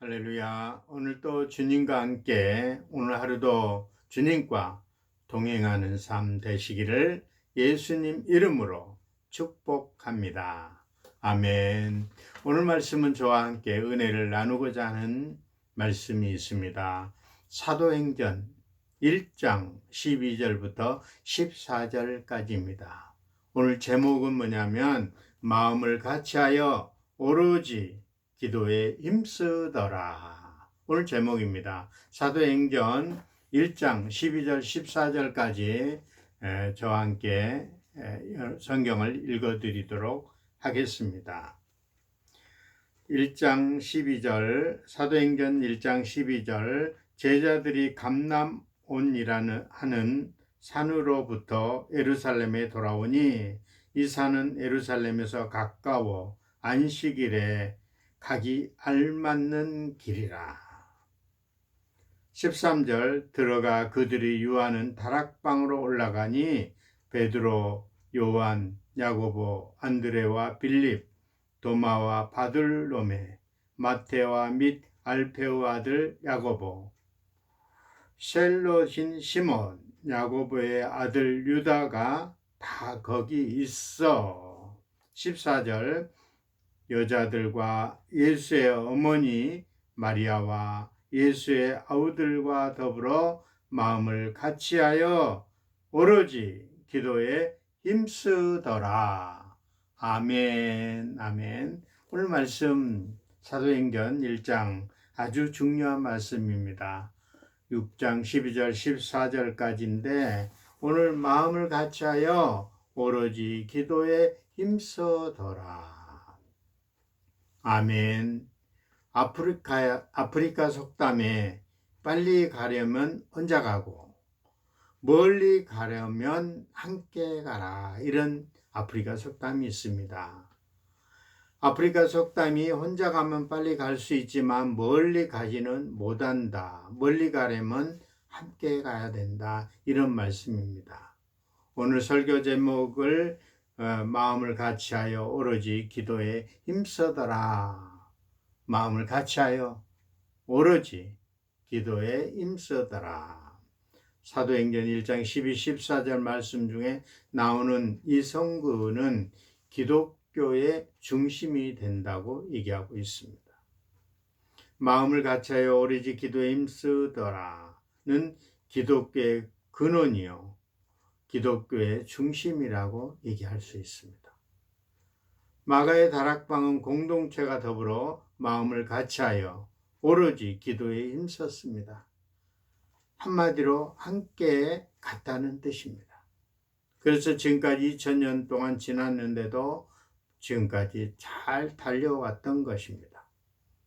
할렐루야. 오늘도 주님과 함께 오늘 하루도 주님과 동행하는 삶 되시기를 예수님 이름으로 축복합니다. 아멘. 오늘 말씀은 저와 함께 은혜를 나누고자 하는 말씀이 있습니다. 사도행전 1장 12절부터 14절까지입니다. 오늘 제목은 뭐냐면 마음을 같이하여 오로지 기도에 힘쓰더라. 오늘 제목입니다. 사도행전 1장 12절 14절까지 저와 함께 성경을 읽어드리도록 하겠습니다. 1장 12절 사도행전 1장 12절 제자들이 감람온이라는 하는 산으로부터 예루살렘에 돌아오니 이 산은 예루살렘에서 가까워 안식일에 가기 알맞는 길이라. 13절 들어가 그들이 유하는 다락방으로 올라가니 베드로, 요한, 야고보, 안드레와 빌립, 도마와 바들로메, 마테와 및 알페오 아들 야고보, 셀롯인 시몬, 야고보의 아들 유다가 다 거기 있어. 14절 여자들과 예수의 어머니 마리아와 예수의 아우들과 더불어 마음을 같이하여 오로지 기도에 힘쓰더라. 아멘, 아멘. 오늘 말씀 사도행전 1장 아주 중요한 말씀입니다. 6장 12절 14절까지인데 오늘 마음을 같이하여 오로지 기도에 힘써더라. 아멘. 아프리카 속담에 빨리 가려면 혼자 가고 멀리 가려면 함께 가라, 이런 아프리카 속담이 있습니다. 아프리카 속담이 혼자 가면 빨리 갈 수 있지만 멀리 가지는 못한다. 멀리 가려면 함께 가야 된다, 이런 말씀입니다. 오늘 설교 제목을 마음을 같이하여 오로지 기도에 힘쓰더라. 마음을 같이하여 오로지 기도에 힘쓰더라. 사도행전 1장 12, 14절 말씀 중에 나오는 이 성구는 기독교의 중심이 된다고 얘기하고 있습니다. 마음을 같이하여 오로지 기도에 힘쓰더라는 기독교의 근원이요, 기독교의 중심이라고 얘기할 수 있습니다. 마가의 다락방은 공동체가 더불어 마음을 같이하여 오로지 기도에 힘썼습니다. 한마디로 함께 갔다는 뜻입니다. 그래서 지금까지 2000년 동안 지났는데도 지금까지 잘 달려왔던 것입니다.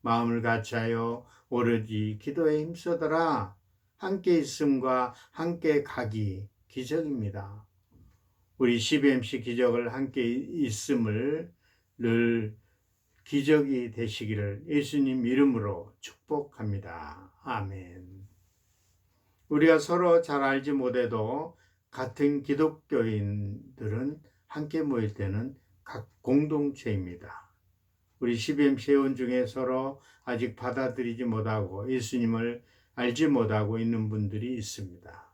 마음을 같이하여 오로지 기도에 힘쓰더라. 함께 있음과 함께 가기 기적입니다. 우리 CBMC 기적을 함께 있음을 늘 기적이 되시기를 예수님 이름으로 축복합니다. 아멘. 우리가 서로 잘 알지 못해도 같은 기독교인들은 함께 모일 때는 각 공동체입니다. 우리 CBMC 회원 중에 서로 아직 받아들이지 못하고 예수님을 알지 못하고 있는 분들이 있습니다.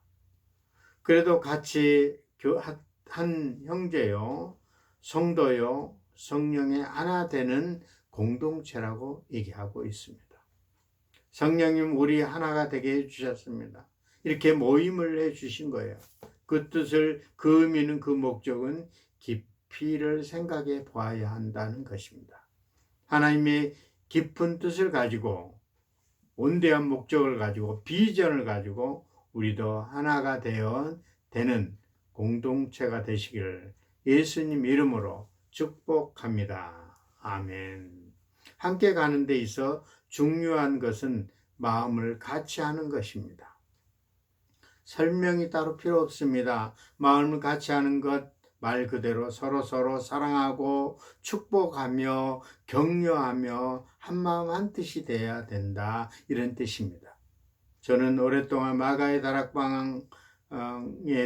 그래도 같이 한 형제요, 성도요, 성령의 하나 되는 공동체라고 얘기하고 있습니다. 성령님 우리 하나가 되게 해주셨습니다. 이렇게 모임을 해주신 거예요. 그 뜻을, 그 의미는, 그 목적은 깊이를 생각해 보아야 한다는 것입니다. 하나님의 깊은 뜻을 가지고 온대한 목적을 가지고 비전을 가지고 우리도 하나가 되는 공동체가 되시기를 예수님 이름으로 축복합니다. 아멘. 함께 가는 데 있어 중요한 것은 마음을 같이 하는 것입니다. 설명이 따로 필요 없습니다. 마음을 같이 하는 것 말 그대로 서로 사랑하고 축복하며 격려하며 한마음 한뜻이 돼야 된다, 이런 뜻입니다. 저는 오랫동안 마가의 다락방에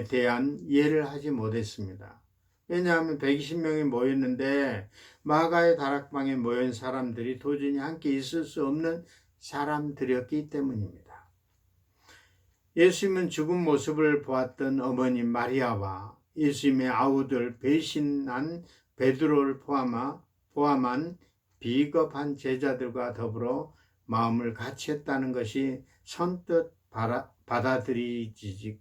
대한 이해를 하지 못했습니다. 왜냐하면 120명이 모였는데 마가의 다락방에 모인 사람들이 도저히 함께 있을 수 없는 사람들이었기 때문입니다. 예수님은 죽은 모습을 보았던 어머니 마리아와 예수님의 아우들 배신한 베드로를 포함한 비겁한 제자들과 더불어 마음을 같이 했다는 것이 선뜻 받아들이기가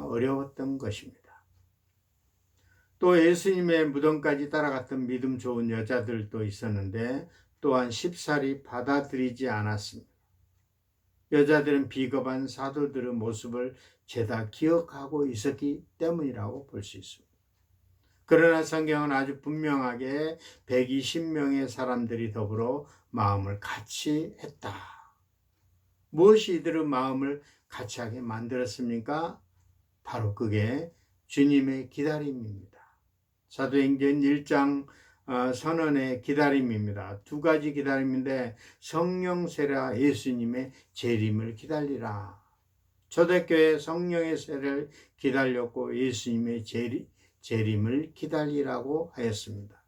어려웠던 것입니다. 또 예수님의 무덤까지 따라갔던 믿음 좋은 여자들도 있었는데 또한 쉽사리 받아들이지 않았습니다. 여자들은 비겁한 사도들의 모습을 죄다 기억하고 있었기 때문이라고 볼 수 있습니다. 그러나 성경은 아주 분명하게 120명의 사람들이 더불어 마음을 같이 했다. 무엇이 이들의 마음을 같이 하게 만들었습니까? 바로 그게 주님의 기다림입니다. 사도행전 1장 선언의 기다림입니다. 두 가지 기다림인데 성령 세례와 예수님의 재림을 기다리라. 초대교회 성령의 세례를 기다렸고 예수님의 재림을 기다리라고 하였습니다.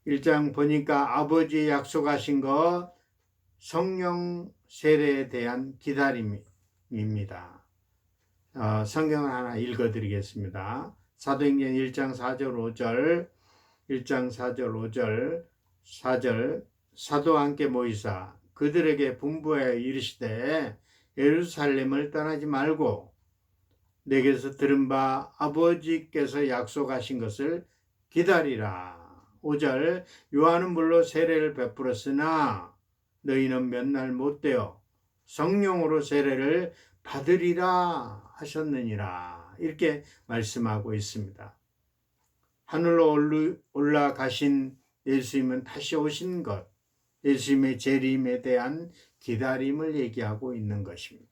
1장 보니까 아버지 약속하신 것 성령 세례에 대한 기다림입니다. 성경을 하나 읽어드리겠습니다. 사도행전 1장 4절 5절 4절 사도와 함께 모이사 그들에게 분부하여 이르시되 예루살렘을 떠나지 말고 내게서 들은 바 아버지께서 약속하신 것을 기다리라. 5절 요한은 물로 세례를 베풀었으나 너희는 몇 날 못되어 성령으로 세례를 받으리라 하셨느니라. 이렇게 말씀하고 있습니다. 하늘로 올라가신 예수님은 다시 오신 것, 예수님의 재림에 대한 기다림을 얘기하고 있는 것입니다.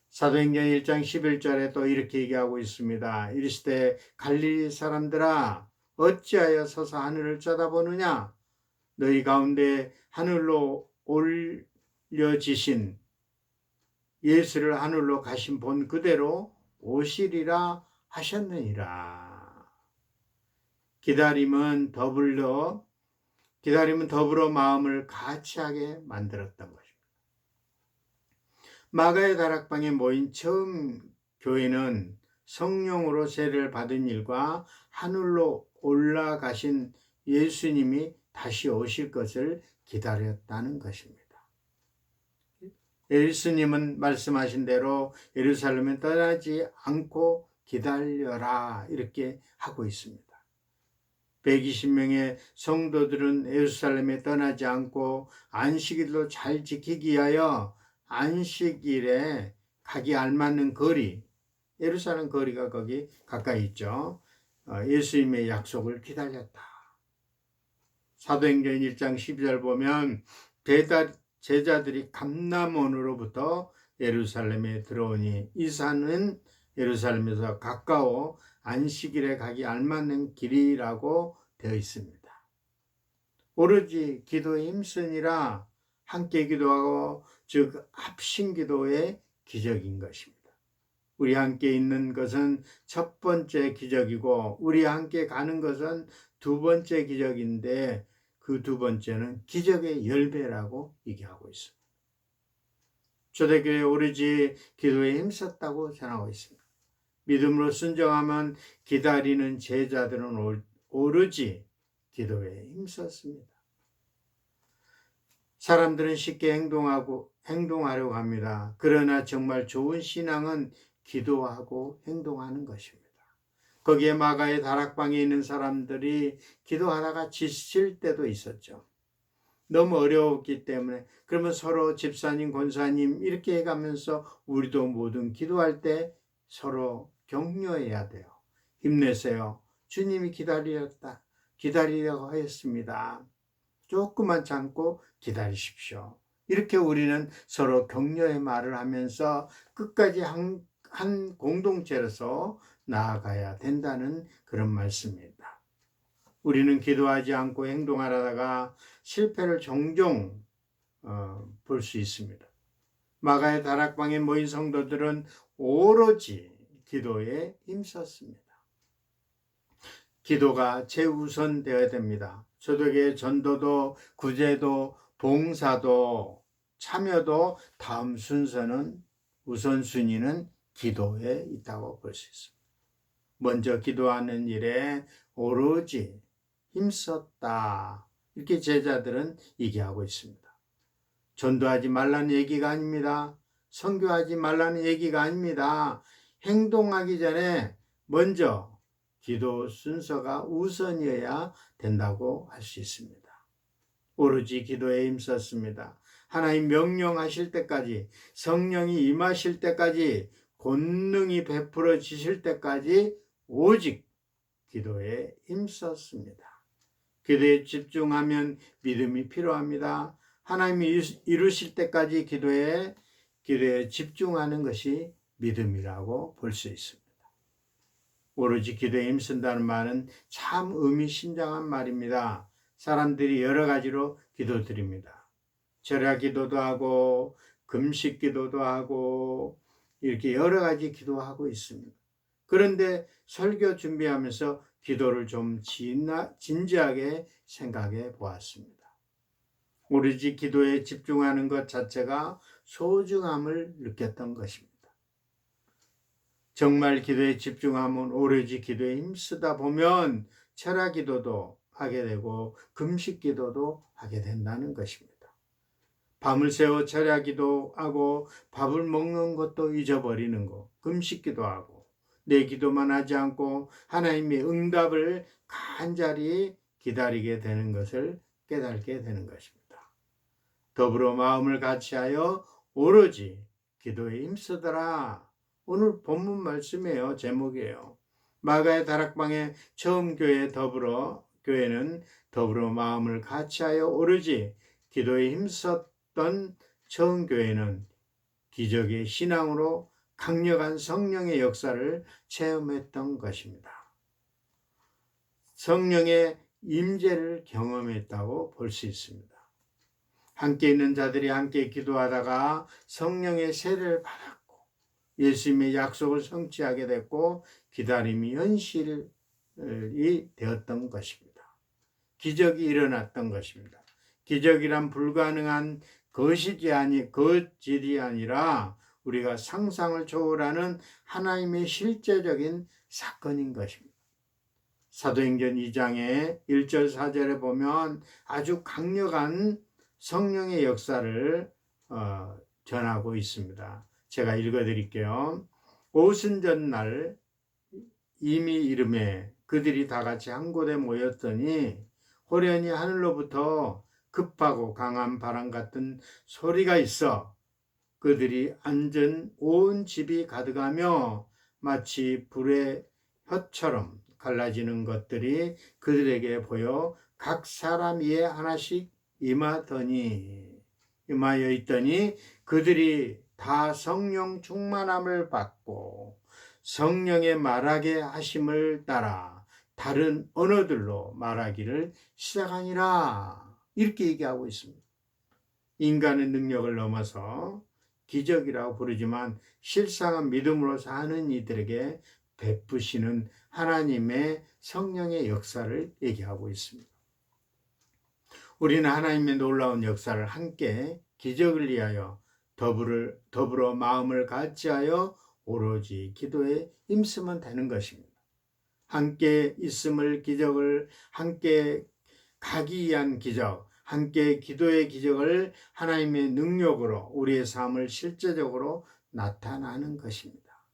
사도행전 1장 11절에 또 이렇게 얘기하고 있습니다. 이르시되 갈릴리 사람들아 어찌하여 서서 하늘을 쳐다보느냐? 너희 가운데 하늘로 올려지신 예수를 하늘로 가신 본 그대로 오시리라 하셨느니라. 기다림은 더불어 마음을 같이 하게 만들었던 것입니다. 마가의 다락방에 모인 처음 교회는 성령으로 세례를 받은 일과 하늘로 올라가신 예수님이 다시 오실 것을 기다렸다는 것입니다. 예수님은 말씀하신 대로 예루살렘에 떠나지 않고 기다려라 이렇게 하고 있습니다. 120명의 성도들은 예루살렘에 떠나지 않고 안식일도 잘 지키기 위하여 안식일에 가기 알맞는 거리, 예루살렘 거리가 거기 가까이 있죠. 예수님의 약속을 기다렸다. 사도행전 1장 12절 보면 제자들이 감람원으로부터 예루살렘에 들어오니 이 산은 예루살렘에서 가까워 안식일에 가기 알맞는 길이라고 되어 있습니다. 오로지 기도에 힘쓰니라 함께 기도하고 즉 합심기도의 기적인 것입니다. 우리 함께 있는 것은 첫 번째 기적이고 우리 함께 가는 것은 두 번째 기적인데 그 두 번째는 기적의 10배라고 얘기하고 있습니다. 초대교회 오로지 기도에 힘썼다고 전하고 있습니다. 믿음으로 순종하면 기다리는 제자들은 오로지 기도에 힘썼습니다. 사람들은 쉽게 행동하려고 합니다. 그러나 정말 좋은 신앙은 기도하고 행동하는 것입니다. 거기에 마가의 다락방에 있는 사람들이 기도하다가 지칠 때도 있었죠. 너무 어려웠기 때문에 그러면 서로 집사님, 권사님 이렇게 해가면서 우리도 모든 기도할 때 서로 격려해야 돼요. 힘내세요. 주님이 기다리려고 하였습니다. 조금만 참고 기다리십시오. 이렇게 우리는 서로 격려의 말을 하면서 끝까지 한 공동체로서 나아가야 된다는 그런 말씀입니다. 우리는 기도하지 않고 행동하다가 실패를 종종 볼 수 있습니다. 마가의 다락방에 모인 성도들은 오로지 기도에 힘썼습니다. 기도가 최우선 되어야 됩니다. 초대교회 전도도 구제도 봉사도 참여도 다음 순서는 우선순위는 기도에 있다고 볼 수 있습니다. 먼저 기도하는 일에 오로지 힘썼다. 이렇게 제자들은 얘기하고 있습니다. 전도하지 말라는 얘기가 아닙니다. 선교하지 말라는 얘기가 아닙니다. 행동하기 전에 먼저 기도 순서가 우선이어야 된다고 할 수 있습니다. 오로지 기도에 힘썼습니다. 하나님 명령하실 때까지, 성령이 임하실 때까지, 권능이 베풀어지실 때까지 오직 기도에 힘썼습니다. 기도에 집중하면 믿음이 필요합니다. 하나님이 이루실 때까지 기도에 집중하는 것이 믿음이라고 볼 수 있습니다. 오로지 기도에 힘쓴다는 말은 참 의미심장한 말입니다. 사람들이 여러 가지로 기도드립니다. 절야 기도도 하고 금식 기도도 하고 이렇게 여러 가지 기도하고 있습니다. 그런데 설교 준비하면서 기도를 좀 진지하게 생각해 보았습니다. 오로지 기도에 집중하는 것 자체가 소중함을 느꼈던 것입니다. 정말 기도에 집중하면 오로지 기도에 힘쓰다 보면 철야 기도도 하게 되고 금식 기도도 하게 된다는 것입니다. 밤을 새워 철야 기도하고 밥을 먹는 것도 잊어버리는 거, 금식 기도하고 내 기도만 하지 않고 하나님의 응답을 간절히 기다리게 되는 것을 깨닫게 되는 것입니다. 더불어 마음을 같이하여 오로지 기도에 힘쓰더라. 오늘 본문 말씀이에요. 제목이에요. 마가의 다락방의 처음 교회는 더불어 마음을 같이하여 오로지 기도에 힘썼던 처음 교회는 기적의 신앙으로 강력한 성령의 역사를 체험했던 것입니다. 성령의 임재를 경험했다고 볼 수 있습니다. 함께 있는 자들이 함께 기도하다가 성령의 세례를 받았고 예수님의 약속을 성취하게 됐고 기다림이 현실이 되었던 것입니다. 기적이 일어났던 것입니다. 기적이란 불가능한 거짓이 아니라 우리가 상상을 초월하는 하나님의 실제적인 사건인 것입니다. 사도행전 2장의 1절 4절에 보면 아주 강력한 성령의 역사를 전하고 있습니다. 제가 읽어드릴게요. 오순절날 이미 이름에 그들이 다 같이 한 곳에 모였더니 호련히 하늘로부터 급하고 강한 바람 같은 소리가 있어 그들이 앉은 온 집이 가득하며 마치 불의 혀처럼 갈라지는 것들이 그들에게 보여 각 사람 위에 하나씩 임하여 있더니 그들이 다 성령 충만함을 받고 성령의 말하게 하심을 따라 다른 언어들로 말하기를 시작하니라. 이렇게 얘기하고 있습니다. 인간의 능력을 넘어서 기적이라고 부르지만 실상은 믿음으로 사는 이들에게 베푸시는 하나님의 성령의 역사를 얘기하고 있습니다. 우리는 하나님의 놀라운 역사를 함께 기적을 위하여 더불어 마음을 같이하여 오로지 기도에 힘쓰면 되는 것입니다. 함께 있음을 기적을 함께 가기 위한 기적, 함께 기도의 기적을 하나님의 능력으로 우리의 삶을 실제적으로 나타나는 것입니다.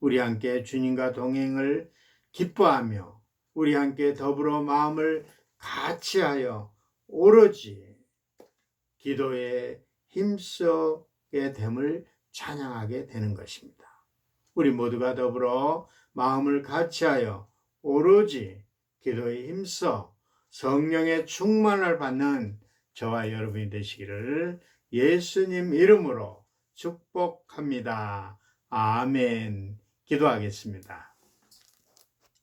우리 함께 주님과 동행을 기뻐하며 우리 함께 더불어 마음을 같이하여 오로지 기도에 힘쓰게 됨을 찬양하게 되는 것입니다. 우리 모두가 더불어 마음을 같이하여 오로지 기도에 힘써 성령의 충만을 받는 저와 여러분이 되시기를 예수님 이름으로 축복합니다. 아멘. 기도하겠습니다.